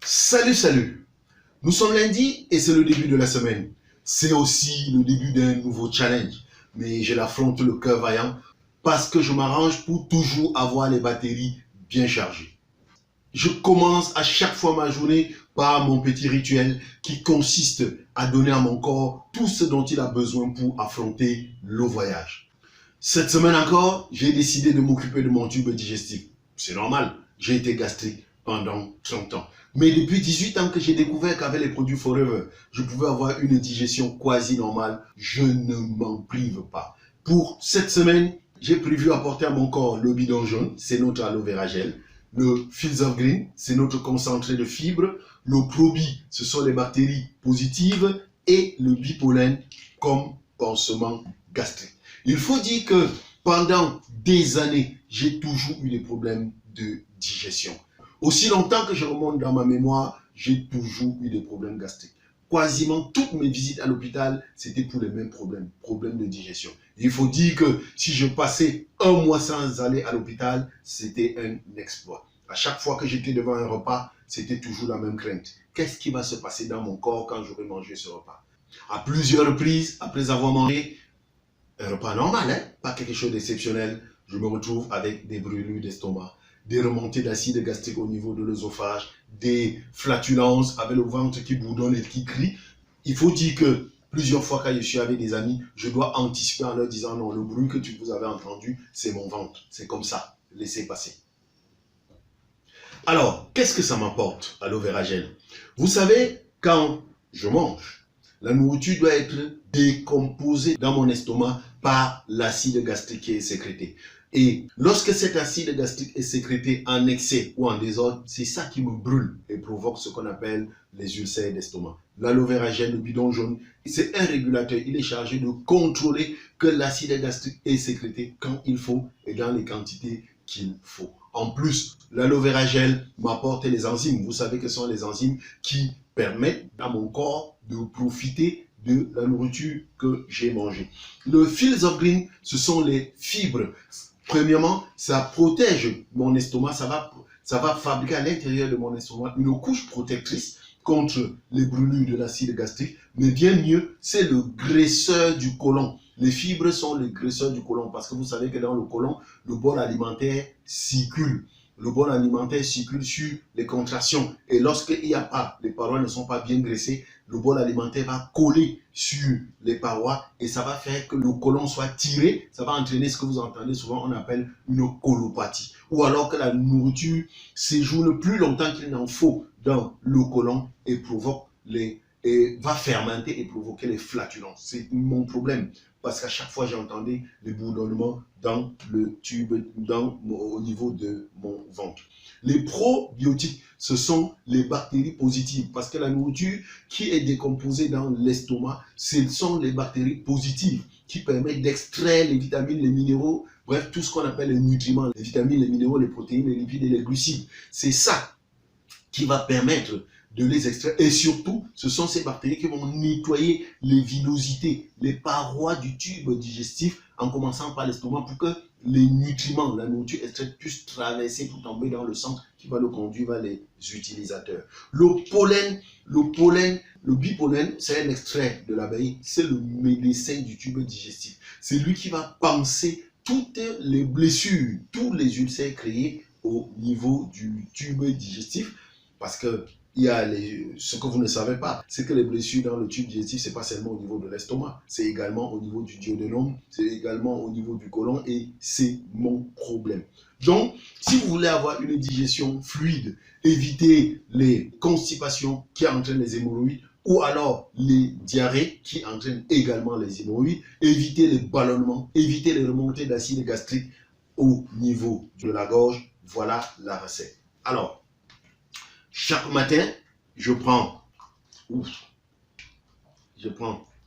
Salut, salut. Nous sommes lundi et c'est le début de la semaine. C'est aussi le début d'un nouveau challenge. Mais je l'affronte le cœur vaillant parce que je m'arrange pour toujours avoir les batteries bien chargées. Je commence à chaque fois ma journée par mon petit rituel qui consiste à donner à mon corps tout ce dont il a besoin pour affronter le voyage. Cette semaine encore, j'ai décidé de m'occuper de mon tube digestif. C'est normal, j'ai été gastrique pendant 30 ans. Mais depuis 18 ans que j'ai découvert qu'avec les produits Forever, je pouvais avoir une digestion quasi normale, je ne m'en prive pas. Pour cette semaine, j'ai prévu apporter à mon corps le bidon jaune, c'est notre aloe vera gel. Le Fields of Green, c'est notre concentré de fibres. Le Probi, ce sont les bactéries positives. Et le Bipollen comme pansement gastrique. Il faut dire que pendant des années, j'ai toujours eu des problèmes de digestion. Aussi longtemps que je remonte dans ma mémoire, j'ai toujours eu des problèmes gastriques. Quasiment toutes mes visites à l'hôpital, c'était pour les mêmes problèmes de digestion. Il faut dire que si je passais un mois sans aller à l'hôpital, c'était un exploit. À chaque fois que j'étais devant un repas, c'était toujours la même crainte. Qu'est-ce qui va se passer dans mon corps quand j'aurai mangé ce repas? À plusieurs reprises, après avoir mangé, un repas normal, hein, pas quelque chose d'exceptionnel, je me retrouve avec des brûlures d'estomac, des remontées d'acide gastrique au niveau de l'œsophage, des flatulences avec le ventre qui bourdonne et qui crie. Il faut dire que plusieurs fois quand je suis avec des amis, je dois anticiper en leur disant non, le bruit que vous avez entendu, c'est mon ventre. C'est comme ça, laissez passer. Alors, qu'est-ce que ça m'apporte, aloe vera gel? Vous savez, quand je mange, la nourriture doit être décomposée dans mon estomac par l'acide gastrique qui est sécrété. Et lorsque cet acide gastrique est sécrété en excès ou en désordre, c'est ça qui me brûle et provoque ce qu'on appelle les ulcères d'estomac. L'aloe vera gel, le bidon jaune, c'est un régulateur. Il est chargé de contrôler que l'acide gastrique est sécrété quand il faut et dans les quantités qu'il faut. En plus, l'aloe vera gel m'apporte les enzymes. Vous savez que ce sont les enzymes qui permettent à mon corps de profiter de la nourriture que j'ai mangée. Le Fields of Green, ce sont les fibres. Premièrement, ça protège mon estomac, ça va fabriquer à l'intérieur de mon estomac une couche protectrice contre les brûlures de l'acide gastrique, mais bien mieux, c'est le graisseur du côlon. Les fibres sont les graisseurs du côlon parce que vous savez que dans le côlon, le bol alimentaire circule. Le bol alimentaire circule sur les contractions. Et lorsqu'il n'y a pas, les parois ne sont pas bien graissées, le bol alimentaire va coller sur les parois et ça va faire que le côlon soit tiré. Ça va entraîner ce que vous entendez souvent, on appelle une colopathie. Ou alors que la nourriture séjourne plus longtemps qu'il n'en faut dans le côlon et provoque et va fermenter et provoquer les flatulences. C'est mon problème. Parce qu'à chaque fois, j'entendais les bourdonnements dans le tube, au niveau de mon ventre. Les probiotiques, ce sont les bactéries positives. Parce que la nourriture qui est décomposée dans l'estomac, ce sont les bactéries positives qui permettent d'extraire les vitamines, les minéraux, bref, tout ce qu'on appelle les nutriments, les vitamines, les minéraux, les protéines, les lipides et les glucides. C'est ça qui va permettre de les extraire. Et surtout, ce sont ces bactéries qui vont nettoyer les villosités, les parois du tube digestif, en commençant par l'estomac, pour que les nutriments, la nourriture extraite, puissent traverser pour tomber dans le sang qui va le conduire vers les utilisateurs. Le bipollen, c'est un extrait de l'abeille, c'est le médecin du tube digestif. C'est lui qui va panser toutes les blessures, tous les ulcères créés au niveau du tube digestif. Parce que ce que vous ne savez pas, c'est que les blessures dans le tube digestif, ce n'est pas seulement au niveau de l'estomac, c'est également au niveau du duodénum, c'est également au niveau du côlon et c'est mon problème. Donc, si vous voulez avoir une digestion fluide, évitez les constipations qui entraînent les hémorroïdes ou alors les diarrhées qui entraînent également les hémorroïdes, évitez les ballonnements, évitez les remontées d'acide gastrique au niveau de la gorge. Voilà la recette. Alors, chaque matin, je prends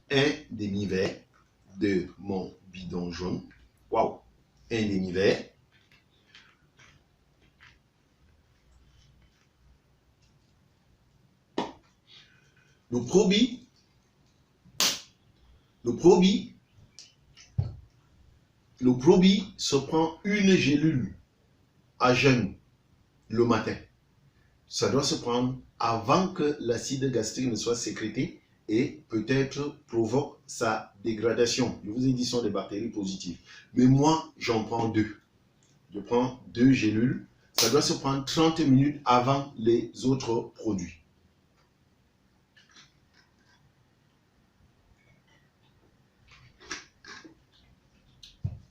un demi-verre de mon bidon jaune. Waouh! Un demi-verre. Le Probi se prend une gélule à jeûne le matin. ça doit se prendre avant que l'acide gastrique ne soit sécrété et peut-être provoque sa dégradation. Je vous ai dit, ce sont des bactéries positives. Mais moi, j'en prends 2. Je prends 2 gélules. Ça doit se prendre 30 minutes avant les autres produits.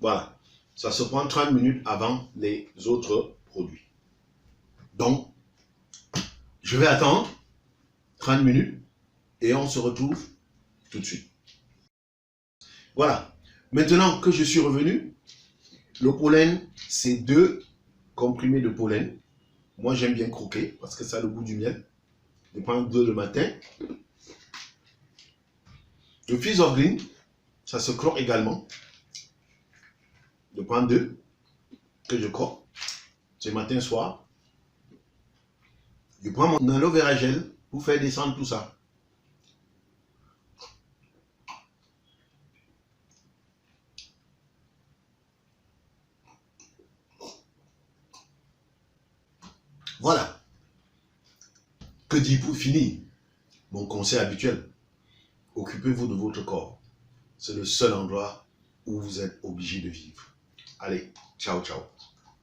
Voilà. Ça se prend 30 minutes avant les autres produits. Donc, je vais attendre 30 minutes et on se retrouve tout de suite. Voilà. Maintenant que je suis revenu, le pollen, c'est 2 comprimés de pollen. Moi, j'aime bien croquer parce que ça a le goût du miel. Je prends 2 le matin. Le Fizz of Green, ça se croque également. Je prends 2 que je croque. C'est matin, soir. Je prends mon aloe vera gel pour faire descendre tout ça. Voilà. Que dire pour finir? Mon conseil habituel. Occupez-vous de votre corps. C'est le seul endroit où vous êtes obligé de vivre. Allez, ciao, ciao.